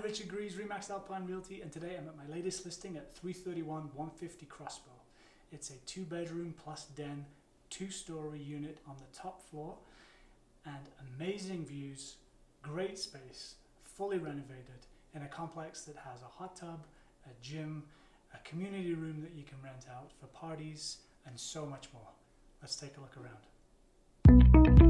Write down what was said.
Richard Greaves, Remax Alpine Realty, and today I'm at my latest listing at 331 150 Crossbow. It's a 2-bedroom plus den, 2-story unit on the top floor, and amazing views, great space, fully renovated, in a complex that has a hot tub, a gym, a community room that you can rent out for parties, and so much more. Let's take a look around.